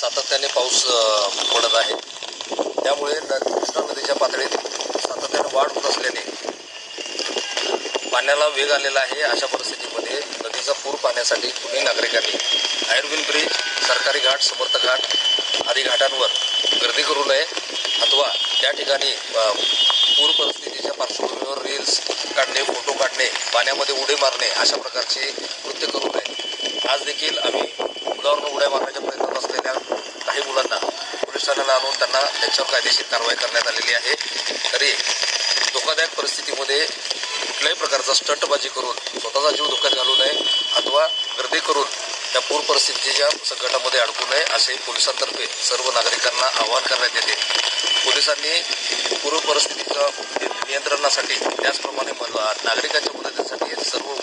सातत्याने पाऊस पडत आहे। त्यामुळे कृष्णा नदीच्या पातळीत सातत्याने वाढ होत असल्याने पाण्याला वेग आलेला आहे। अशा परिस्थितीमध्ये नदीचा पूर पाहण्यासाठी पुणे नागरिकांनी आयर्विन ब्रिज, सरकारी घाट, समर्थ घाट आदी घाटांवर गर्दी करू नये अथवा त्या ठिकाणी पूर परिस्थितीच्या पार्श्वभूमीवर रील्स काढणे, फोटो काढणे, पाण्यामध्ये उडी मारणे अशा प्रकारचे कृत्य करू नये। आज देखील आम्ही पुलावरून उड्या मारण्याच्या प्रयत्नात असलेल्या काही मुलांना पोलीस ठाण्याला आणून त्यांच्यावर कायदेशीर कारवाई करण्यात आलेली आहे। तरी धोकादायक परिस्थितीमध्ये कुठल्याही प्रकारचा स्टंटबाजी करून स्वतःचा जीव धोक्यात घालू नये अथवा गर्दी करून त्या पूर परिस्थितीच्या संकटामध्ये अडकू नये असे पोलिसांतर्फे सर्व नागरिकांना आवाहन करण्यात येते। पोलिसांनी पूर परिस्थितीच्या नियंत्रणासाठी त्याचप्रमाणे नागरिकांच्या मदतीसाठी सर्व